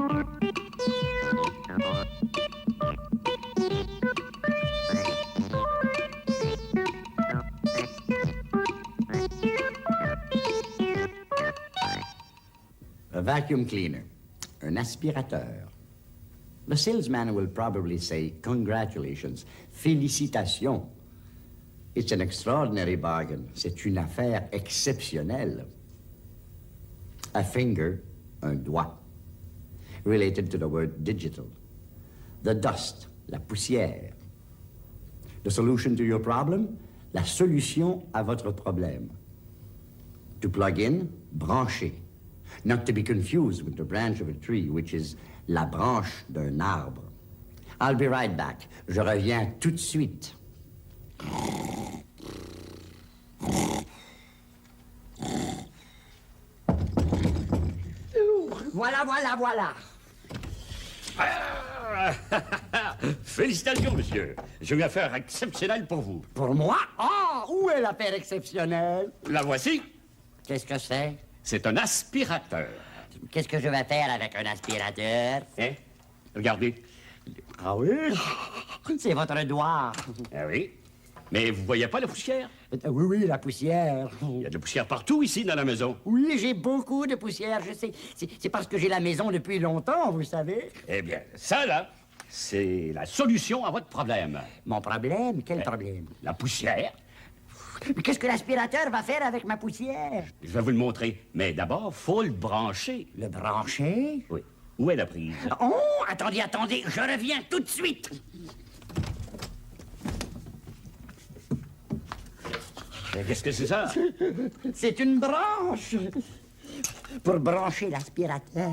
A vacuum cleaner, un aspirateur. The salesman will probably say, congratulations, félicitations. It's an extraordinary bargain. C'est une affaire exceptionnelle. A finger, un doigt. Related to the word digital. The dust, la poussière. The solution to your problem, la solution à votre problème. To plug in, brancher. Not to be confused with the branch of a tree, which is la branche d'un arbre. I'll be right back. Je reviens tout de suite. Voilà. Félicitations, monsieur. J'ai une affaire exceptionnelle pour vous. Pour moi? Ah, où est l'affaire exceptionnelle? La voici. Qu'est-ce que c'est? C'est un aspirateur. Qu'est-ce que je vais faire avec un aspirateur? Hein? Regardez. Ah oui? C'est votre doigt. Ah oui. Mais vous voyez pas la poussière? Oui, la poussière. Il y a de la poussière partout ici dans la maison. Oui, j'ai beaucoup de poussière, je sais. C'est parce que j'ai la maison depuis longtemps, vous savez. Eh bien, ça, là, c'est la solution à votre problème. Mon problème? Quel problème? La poussière. Mais qu'est-ce que l'aspirateur va faire avec ma poussière? Je vais vous le montrer. Mais d'abord, faut le brancher. Le brancher? Oui. Où est la prise? Oh, attendez, je reviens tout de suite. Qu'est-ce que c'est ça? C'est une branche pour brancher l'aspirateur.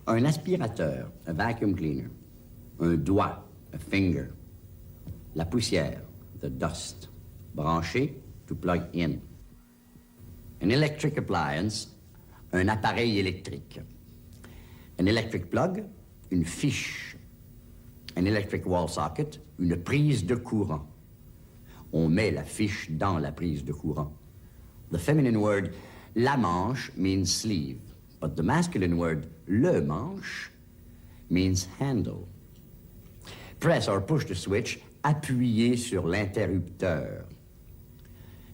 Un aspirateur, a vacuum cleaner. Un doigt, a finger. La poussière, the dust. Branché, to plug in. An electric appliance, un appareil électrique. An electric plug, une fiche. An electric wall socket, une prise de courant. On met la fiche dans la prise de courant. The feminine word la manche means sleeve, but the masculine word le manche means handle. Press or push the switch, appuyez sur l'interrupteur.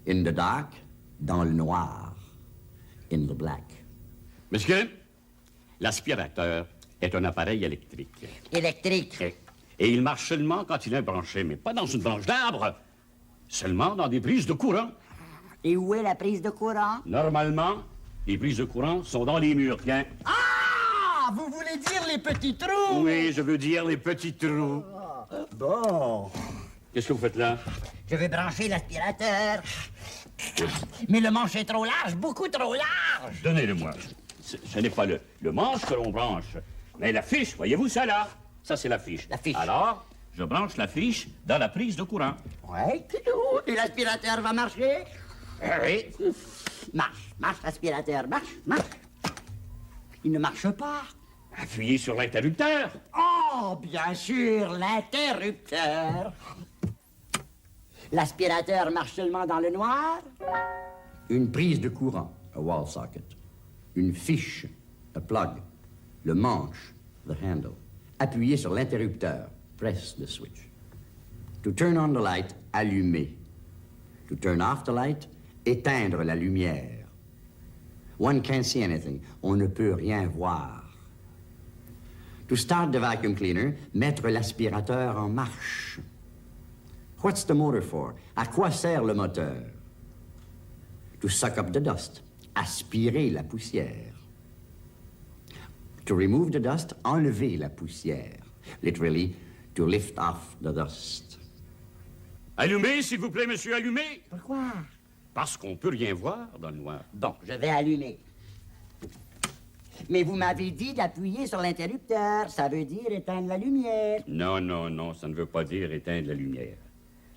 In the dark, dans le noir. In the black. Monsieur, l'aspirateur est un appareil électrique. Électrique. Et il marche seulement quand il est branché, mais pas dans une branche d'arbre. Seulement dans des prises de courant. Et où est la prise de courant? Normalement, les prises de courant sont dans les murs, tiens. Ah! Vous voulez dire les petits trous? Oui, je veux dire les petits trous. Bon. Qu'est-ce que vous faites là? Je vais brancher l'aspirateur. Mais le manche est trop large, beaucoup trop large. Donnez-le-moi. Ce n'est pas le manche que l'on branche, mais la fiche. Voyez-vous ça là? Ça, c'est la fiche. La fiche. Alors, je branche la fiche dans la prise de courant. Ouais, et l'aspirateur va marcher? Oui. Marche, l'aspirateur, marche. Il ne marche pas. Appuyez sur l'interrupteur. Oh, bien sûr, l'interrupteur. L'aspirateur marche seulement dans le noir? Une prise de courant, a wall socket. Une fiche, a plug. Le manche, the handle. Appuyez sur l'interrupteur, press the switch. To turn on the light, allumer. To turn off the light, éteindre la lumière. One can't see anything. On ne peut rien voir. To start the vacuum cleaner, mettre l'aspirateur en marche. What's the motor for? À quoi sert le moteur? To suck up the dust. Aspirer la poussière. To remove the dust, enlever la poussière. Literally, to lift off the dust. Allumez, s'il vous plaît, monsieur, allumez. Pourquoi? Parce qu'on peut rien voir dans le noir. Bon, je vais allumer. Mais vous m'avez dit d'appuyer sur l'interrupteur. Ça veut dire éteindre la lumière. Non, ça ne veut pas dire éteindre la lumière.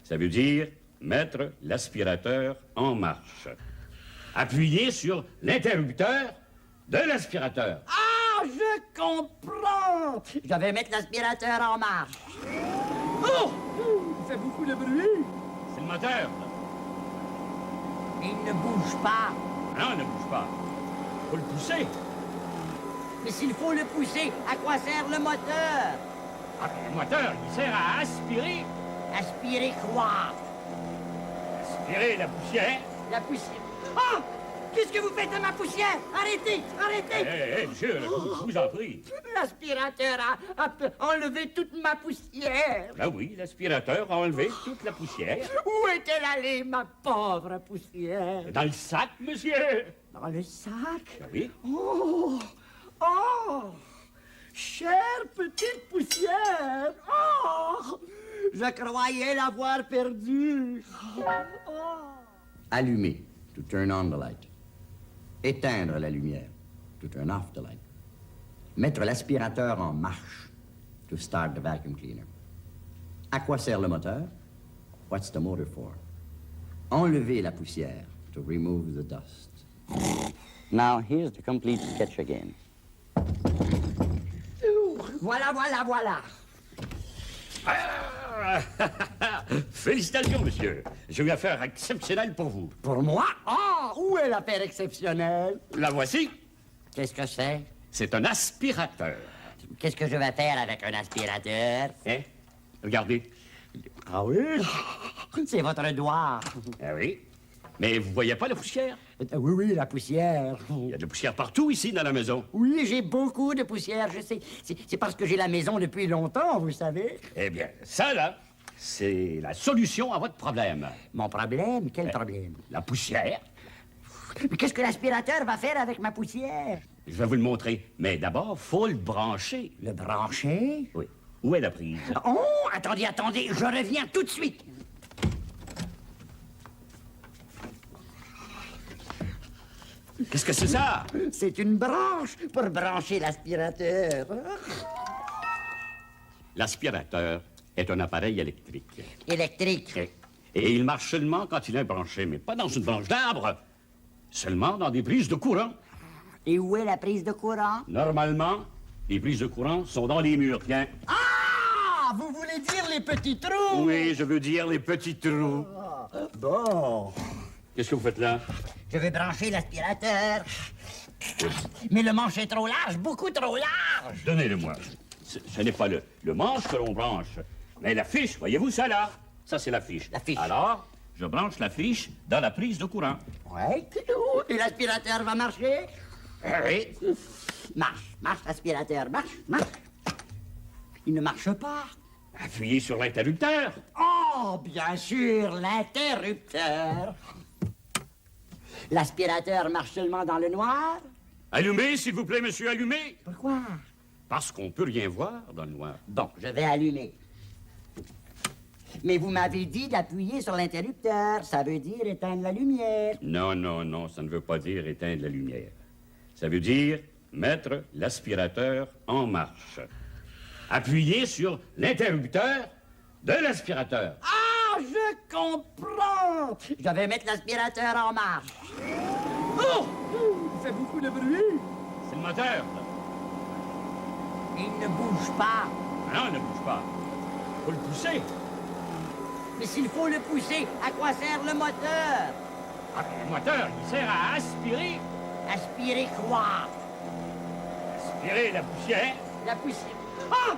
Ça veut dire mettre l'aspirateur en marche. Appuyez sur l'interrupteur de l'aspirateur. Ah, je comprends! Je vais mettre l'aspirateur en marche. Oh! Il fait beaucoup de bruit. C'est le moteur. Il ne bouge pas. Non, il ne bouge pas. Faut le pousser. Mais s'il faut le pousser, à quoi sert le moteur? Ah, le moteur, il sert à aspirer. Aspirer quoi? Aspirer la poussière. La poussière. Ah! Qu'est-ce que vous faites de ma poussière? Arrêtez! Arrêtez! Eh, monsieur, je vous en prie. L'aspirateur a enlevé toute ma poussière. Ah oui, l'aspirateur a enlevé toute la poussière. Où est-elle allée, ma pauvre poussière? Dans le sac, monsieur. Dans le sac? Ah oui. Oh! Oh! Chère petite poussière! Oh! Je croyais l'avoir perdue. Oh! Allumer, to turn on the light. Éteindre la lumière, to turn off the light. Mettre l'aspirateur en marche, to start the vacuum cleaner. À quoi sert le moteur? What's the motor for? Enlever la poussière, to remove the dust. Now here's the complete sketch again. Voilà, voilà, voilà. Ah, félicitations, monsieur. J'ai une affaire exceptionnelle pour vous. Pour moi? Ah, où est l'affaire exceptionnelle? La voici. Qu'est-ce que c'est? C'est un aspirateur. Qu'est-ce que je vais faire avec un aspirateur? Hein? Regardez. Ah oui? C'est votre doigt. Ah oui. Mais vous voyez pas la poussière? Oui, oui, la poussière. Il y a de la poussière partout ici dans la maison. Oui, j'ai beaucoup de poussière, je sais. C'est parce que j'ai la maison depuis longtemps, vous savez. Eh bien, ça, là, c'est la solution à votre problème. Mon problème? Quel problème? La poussière. Mais qu'est-ce que l'aspirateur va faire avec ma poussière? Je vais vous le montrer. Mais d'abord, faut le brancher. Le brancher? Oui. Où est la prise? Oh, attendez, attendez, je reviens tout de suite. Qu'est-ce que c'est ça? C'est une branche pour brancher l'aspirateur. L'aspirateur est un appareil électrique. Électrique. Et il marche seulement quand il est branché, mais pas dans une branche d'arbre. Seulement dans des prises de courant. Et où est la prise de courant? Normalement, les prises de courant sont dans les murs, tiens. Ah! Vous voulez dire les petits trous? Oui, je veux dire les petits trous. Bon. Qu'est-ce que vous faites là? Je vais brancher l'aspirateur. Mais le manche est trop large, beaucoup trop large. Donnez-le-moi. Ce n'est pas le manche que l'on branche, mais la fiche, voyez-vous ça là? Ça, c'est la fiche. La fiche. Alors, je branche la fiche dans la prise de courant. Ouais, et l'aspirateur va marcher? Oui. Marche, marche, l'aspirateur, marche, marche. Il ne marche pas. Appuyez sur l'interrupteur. Oh, bien sûr, l'interrupteur. L'aspirateur marche seulement dans le noir? Allumez, s'il vous plaît, monsieur, allumez. Pourquoi? Parce qu'on peut rien voir dans le noir. Bon, je vais allumer. Mais vous m'avez dit d'appuyer sur l'interrupteur. Ça veut dire éteindre la lumière. Non, non, non, ça ne veut pas dire éteindre la lumière. Ça veut dire mettre l'aspirateur en marche. Appuyez sur l'interrupteur de l'aspirateur. Ah, je comprends. Je vais mettre l'aspirateur en marche. Oh! Il fait beaucoup de bruit. C'est le moteur. Il ne bouge pas. Ah non, il ne bouge pas. Faut le pousser. Mais s'il faut le pousser, à quoi sert le moteur? Ah, le moteur, il sert à aspirer. Aspirer quoi? Aspirer la poussière. La poussière. Ah!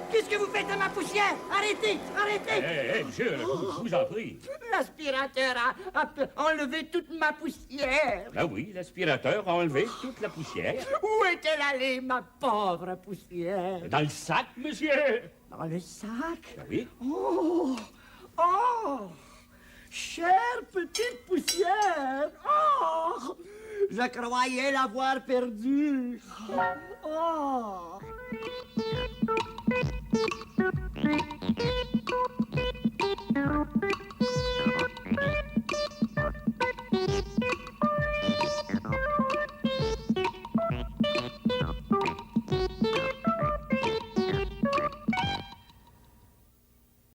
Qu'est-ce que vous faites de ma poussière? Arrêtez! Arrêtez! Eh, monsieur, je vous en prie. L'aspirateur a enlevé toute ma poussière. Ah oui, l'aspirateur a enlevé toute la poussière. Où est-elle allée, ma pauvre poussière? Dans le sac, monsieur. Dans le sac? Ah oui. Oh! Oh! Chère petite poussière! Oh! Je croyais l'avoir perdue. Oh!